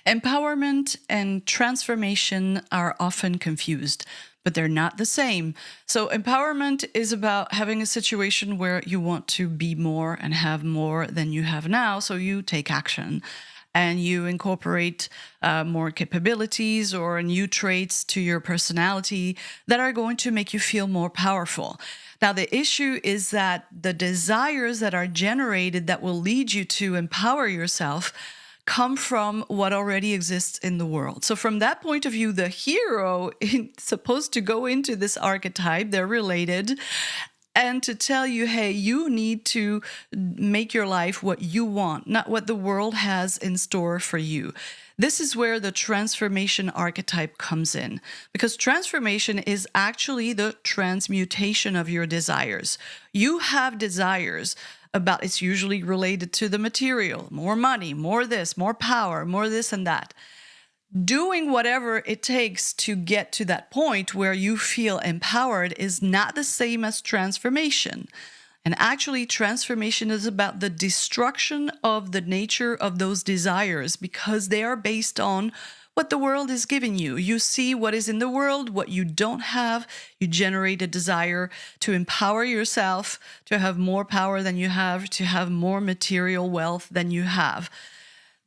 Empowerment and transformation are often confused, but they're not the same. So, empowerment is about having a situation where you want to be more and have more than you have now. So, you take action and you incorporate more capabilities or new traits to your personality that are going to make you feel more powerful. Now, the issue is that the desires that are generated that will lead you to empower yourself come from what already exists in the world. So from that point of view, the hero is supposed to go into this archetype, they're related, and to tell you, hey, you need to make your life what you want, not what the world has in store for you. This is where the transformation archetype comes in, because transformation is actually the transmutation of your desires. You have desires about, it's usually related to the material, more money, more this, more power, more this and that. Doing whatever it takes to get to that point where you feel empowered is not the same as transformation. And actually, transformation is about the destruction of the nature of those desires because they are based on what the world is giving you. You see what is in the world, what you don't have. You generate a desire to empower yourself, to have more power than you have, to have more material wealth than you have.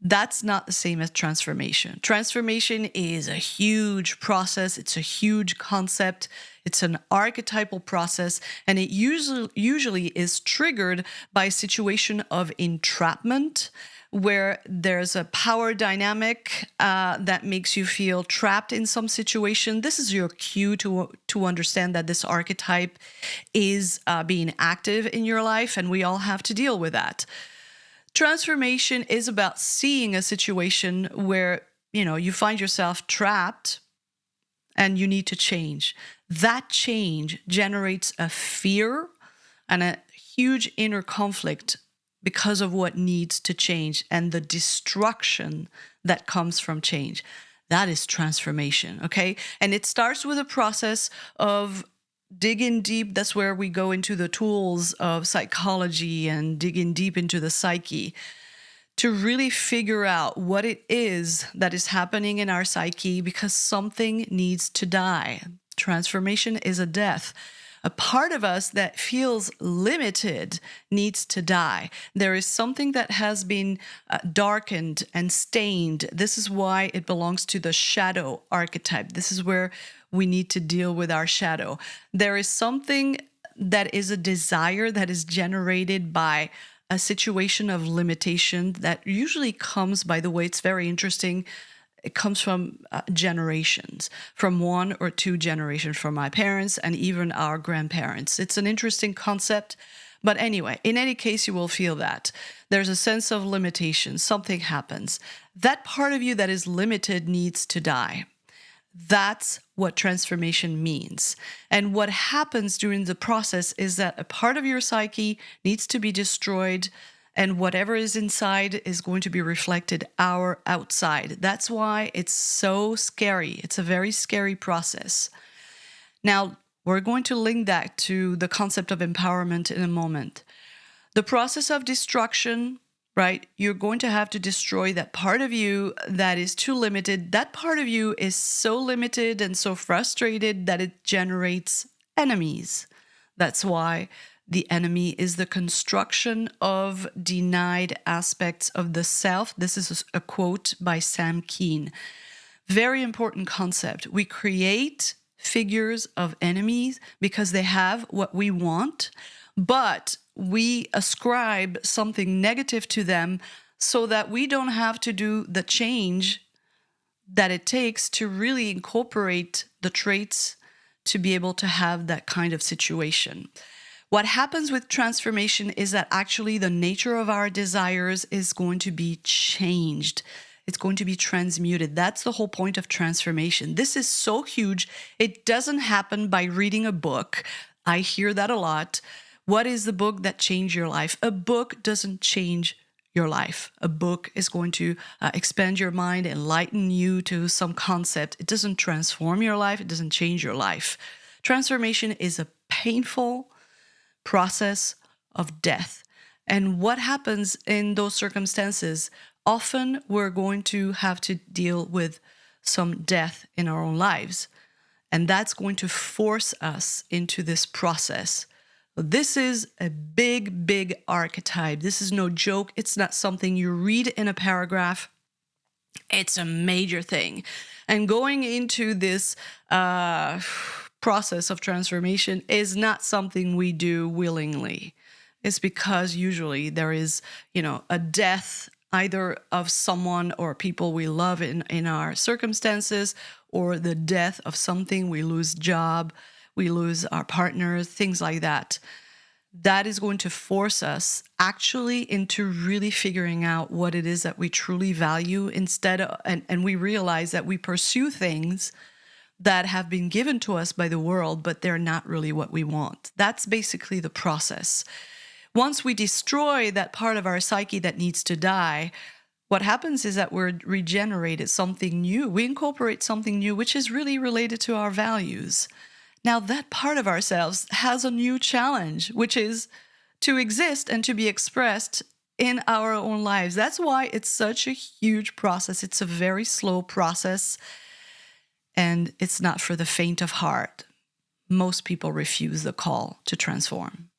That's not the same as transformation. Transformation is a huge process. It's a huge concept. It's an archetypal process, and it usually is triggered by a situation of entrapment, where there's a power dynamic that makes you feel trapped in some situation. This is your cue to understand that this archetype is being active in your life, and we all have to deal with that. Transformation is about seeing a situation where, you find yourself trapped and you need to change. That change generates a fear and a huge inner conflict because of what needs to change and the destruction that comes from change. That is transformation, okay? And it starts with a process of digging deep. That's where we go into the tools of psychology and digging deep into the psyche to really figure out what it is that is happening in our psyche, because something needs to die. Transformation is a death. A part of us that feels limited needs to die. There is something that has been darkened and stained. This is why it belongs to the shadow archetype. This is where we need to deal with our shadow. There is something that is a desire that is generated by a situation of limitation that usually comes, by the way, it's very interesting, it comes from generations, from one or two generations, from my parents and even our grandparents. It's an interesting concept. But anyway, in any case, you will feel that. There's a sense of limitation. Something happens. That part of you that is limited needs to die. That's what transformation means. And what happens during the process is that a part of your psyche needs to be destroyed, and whatever is inside is going to be reflected outside. That's why it's so scary. It's a very scary process. Now, we're going to link that to the concept of empowerment in a moment. The process of destruction, right? You're going to have to destroy that part of you that is too limited. That part of you is so limited and so frustrated that it generates enemies. That's why the enemy is the construction of denied aspects of the self. This is a quote by Sam Keen. Very important concept. We create figures of enemies because they have what we want, but we ascribe something negative to them so that we don't have to do the change that it takes to really incorporate the traits to be able to have that kind of situation. What happens with transformation is that actually the nature of our desires is going to be changed. It's going to be transmuted. That's the whole point of transformation. This is so huge. It doesn't happen by reading a book. I hear that a lot. What is the book that changed your life? A book doesn't change your life. A book is going to expand your mind, enlighten you to some concept. It doesn't transform your life. It doesn't change your life. Transformation is a painful process of death. And what happens in those circumstances? often we're going to have to deal with some death in our own lives. And that's going to force us into this process. This is a big, big archetype. This is no joke. It's not something you read in a paragraph. It's a major thing. And going into this process of transformation is not something we do willingly. It's because usually there is, a death either of someone or people we love in our circumstances, or the death of something. We lose job, we lose our partner, things like that. That is going to force us actually into really figuring out what it is that we truly value and we realize that we pursue things that have been given to us by the world, but they're not really what we want. That's basically the process. Once we destroy that part of our psyche that needs to die, what happens is that we're regenerated something new. We incorporate something new, which is really related to our values. Now, that part of ourselves has a new challenge, which is to exist and to be expressed in our own lives. That's why it's such a huge process. It's a very slow process, and it's not for the faint of heart. Most people refuse the call to transform.